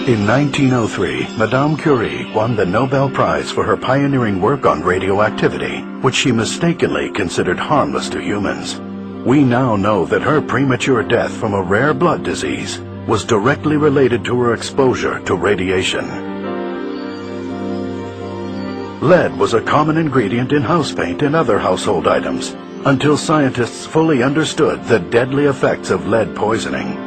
In 1903, Madame Curie won the Nobel Prize for her pioneering work on radioactivity, which she mistakenly considered harmless to humans. We now know that her premature death from a rare blood disease was directly related to her exposure to radiation. Lead was a common ingredient in house paint and other household items, until scientists fully understood the deadly effects of lead poisoning.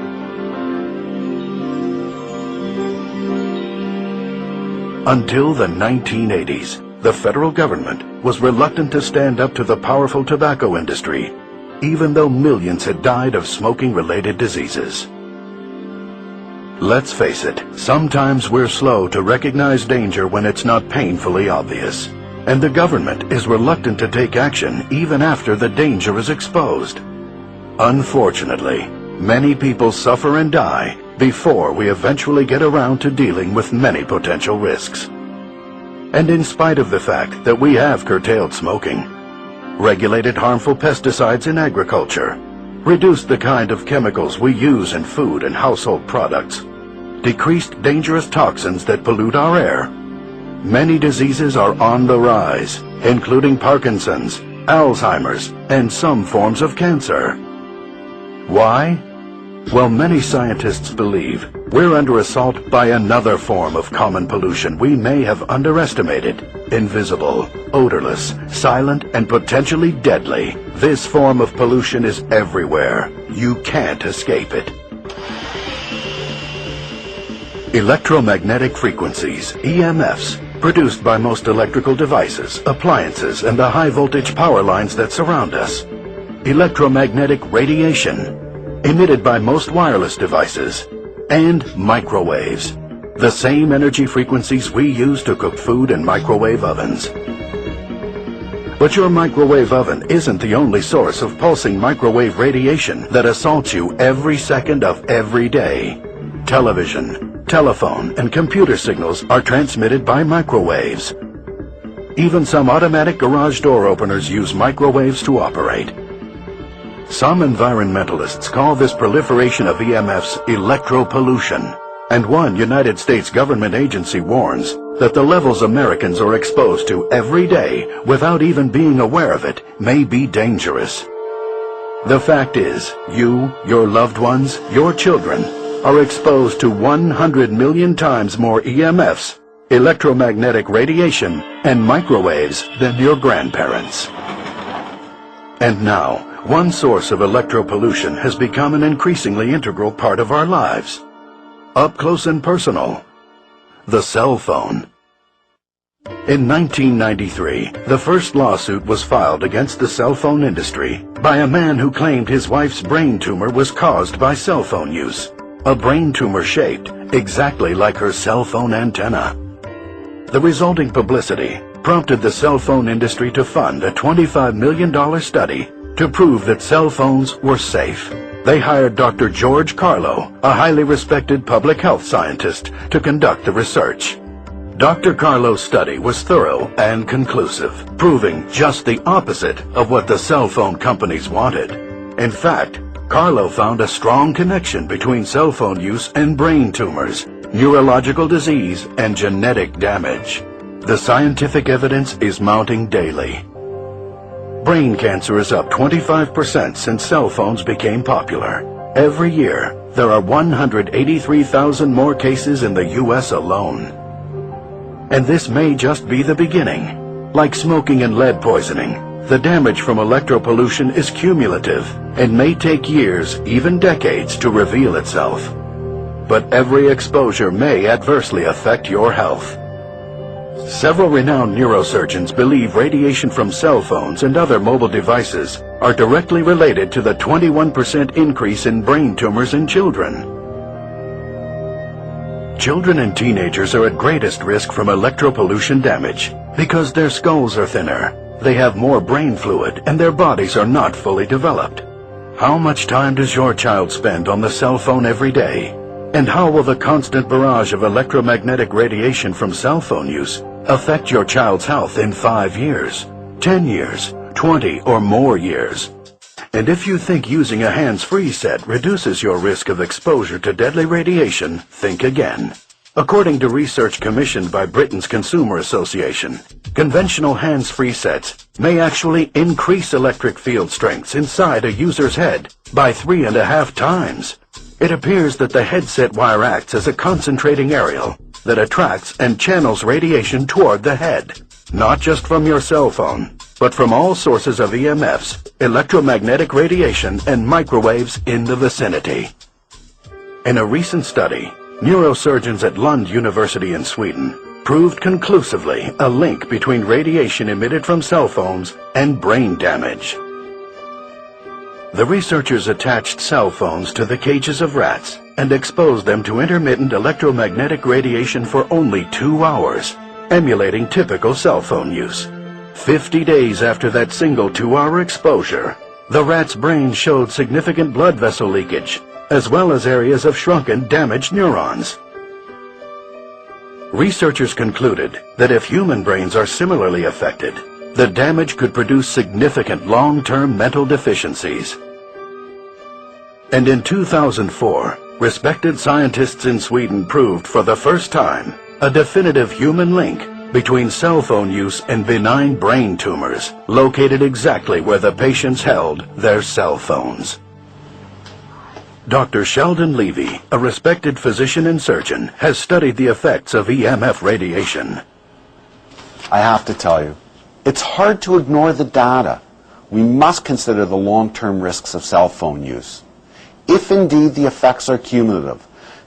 Until the 1980s, the federal government was reluctant to stand up to the powerful tobacco industry, even though millions had died of smoking-related diseases. Let's face it, sometimes we're slow to recognize danger when it's not painfully obvious, and the government is reluctant to take action even after the danger is exposed. Unfortunately, many people suffer and die before we eventually get around to dealing with many potential risks. And in spite of the fact that we have curtailed smoking, regulated harmful pesticides in agriculture, reduced the kind of chemicals we use in food and household products, decreased dangerous toxins that pollute our air, many diseases are on the rise, including Parkinson's, Alzheimer's, and some forms of cancer. Why? Well, many scientists believe we're under assault by another form of common pollution we may have underestimated. Invisible, odorless, silent, and potentially deadly. This form of pollution is everywhere. You can't escape it. Electromagnetic frequencies, EMFs, produced by most electrical devices, appliances, and the high-voltage power lines that surround us. Electromagnetic radiation, emitted by most wireless devices, and microwaves, the same energy frequencies we use to cook food in microwave ovens. But your microwave oven isn't the only source of pulsing microwave radiation that assaults you every second of every day. Television, telephone, and computer signals are transmitted by microwaves. Even some automatic garage door openers use microwaves to operate. Some environmentalists call this proliferation of EMFs electropollution, and one United States government agency warns that the levels Americans are exposed to every day without even being aware of it may be dangerous. The fact is, you, your loved ones, your children, are exposed to 100 million times more EMFs, electromagnetic radiation, and microwaves than your grandparents. And now, one source of electropollution has become an increasingly integral part of our lives. Up close and personal. The cell phone. In 1993, the first lawsuit was filed against the cell phone industry by a man who claimed his wife's brain tumor was caused by cell phone use. A brain tumor shaped exactly like her cell phone antenna. The resulting publicity prompted the cell phone industry to fund a $25 million study to prove that cell phones were safe. They hired Dr. George Carlo, a highly respected public health scientist, to conduct the research. Dr. Carlo's study was thorough and conclusive, proving just the opposite of what the cell phone companies wanted. In fact, Carlo found a strong connection between cell phone use and brain tumors, neurological disease, and genetic damage. The scientific evidence is mounting daily. Brain cancer is up 25% since cell phones became popular. Every year, there are 183,000 more cases in the U.S. alone. And this may just be the beginning. Like smoking and lead poisoning, the damage from electropollution is cumulative and may take years, even decades, to reveal itself. But every exposure may adversely affect your health. Several renowned neurosurgeons believe radiation from cell phones and other mobile devices are directly related to the 21% increase in brain tumors in children. Children and teenagers are at greatest risk from electropollution damage because their skulls are thinner, they have more brain fluid, and their bodies are not fully developed. How much time does your child spend on the cell phone every day? And how will the constant barrage of electromagnetic radiation from cell phone use affect your child's health in 5 years, 10 years, 20 or more years? And if you think using a hands-free set reduces your risk of exposure to deadly radiation, think again. According to research commissioned by Britain's Consumer Association, conventional hands-free sets may actually increase electric field strengths inside a user's head by 3.5 times. It appears that the headset wire acts as a concentrating aerial that attracts and channels radiation toward the head, not just from your cell phone, but from all sources of EMFs, electromagnetic radiation, and microwaves in the vicinity. In a recent study, neurosurgeons at Lund University in Sweden proved conclusively a link between radiation emitted from cell phones and brain damage. The researchers attached cell phones to the cages of rats and exposed them to intermittent electromagnetic radiation for only 2 hours, emulating typical cell phone use. 50 days after that single 2-hour exposure, the rat's brain showed significant blood vessel leakage, as well as areas of shrunken, damaged neurons. Researchers concluded that if human brains are similarly affected, the damage could produce significant long-term mental deficiencies. And in 2004, respected scientists in Sweden proved for the first time a definitive human link between cell phone use and benign brain tumors located exactly where the patients held their cell phones. Dr. Sheldon Levy, a respected physician and surgeon, has studied the effects of EMF radiation. I have to tell you, it's hard to ignore the data. We must consider the long-term risks of cell phone use. If indeed the effects are cumulative,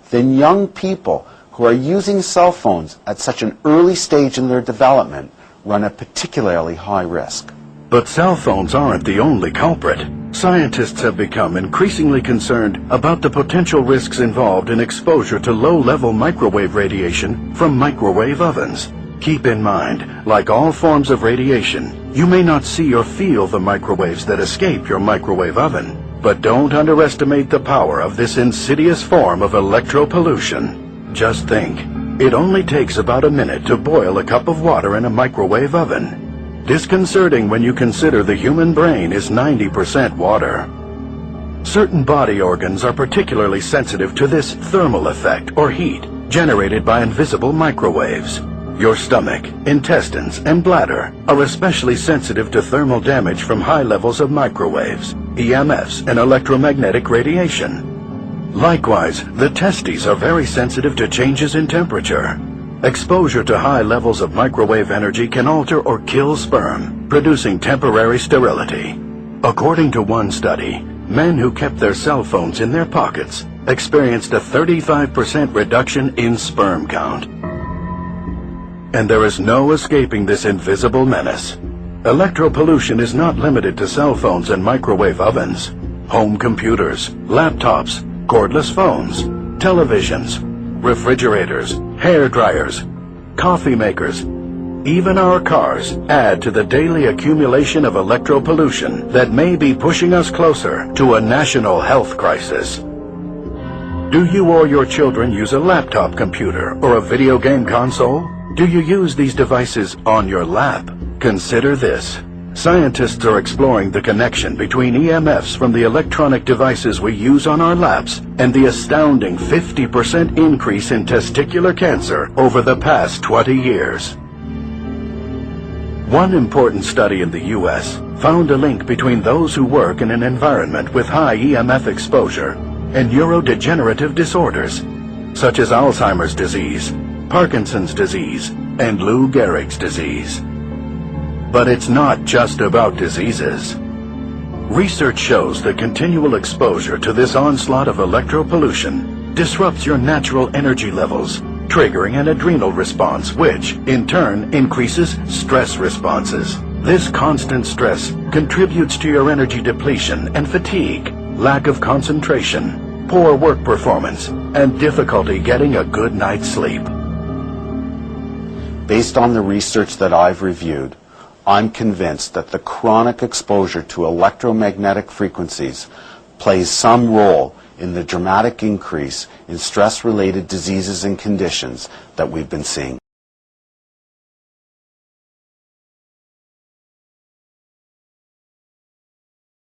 then young people who are using cell phones at such an early stage in their development run a particularly high risk. But cell phones aren't the only culprit. Scientists have become increasingly concerned about the potential risks involved in exposure to low-level microwave radiation from microwave ovens. Keep in mind, like all forms of radiation, you may not see or feel the microwaves that escape your microwave oven. But don't underestimate the power of this insidious form of electropollution. Just think, it only takes about a minute to boil a cup of water in a microwave oven. Disconcerting when you consider the human brain is 90% water. Certain body organs are particularly sensitive to this thermal effect or heat generated by invisible microwaves. Your stomach, intestines, and bladder are especially sensitive to thermal damage from high levels of microwaves, EMFs, and electromagnetic radiation. Likewise, the testes are very sensitive to changes in temperature. Exposure to high levels of microwave energy can alter or kill sperm, producing temporary sterility. According to one study, men who kept their cell phones in their pockets experienced a 35% reduction in sperm count. And there is no escaping this invisible menace. Electropollution is not limited to cell phones and microwave ovens. Home computers, laptops, cordless phones, televisions, refrigerators, hair dryers, coffee makers, even our cars add to the daily accumulation of electropollution that may be pushing us closer to a national health crisis. Do you or your children use a laptop computer or a video game console? Do you use these devices on your lap? Consider this. Scientists are exploring the connection between EMFs from the electronic devices we use on our laps and the astounding 50% increase in testicular cancer over the past 20 years. One important study in the U.S. found a link between those who work in an environment with high EMF exposure and neurodegenerative disorders, such as Alzheimer's disease, Parkinson's disease, and Lou Gehrig's disease. But it's not just about diseases. Research shows that continual exposure to this onslaught of electropollution disrupts your natural energy levels, triggering an adrenal response which, in turn, increases stress responses. This constant stress contributes to your energy depletion and fatigue, lack of concentration, poor work performance, and difficulty getting a good night's sleep. Based on the research that I've reviewed, I'm convinced that the chronic exposure to electromagnetic frequencies plays some role in the dramatic increase in stress-related diseases and conditions that we've been seeing.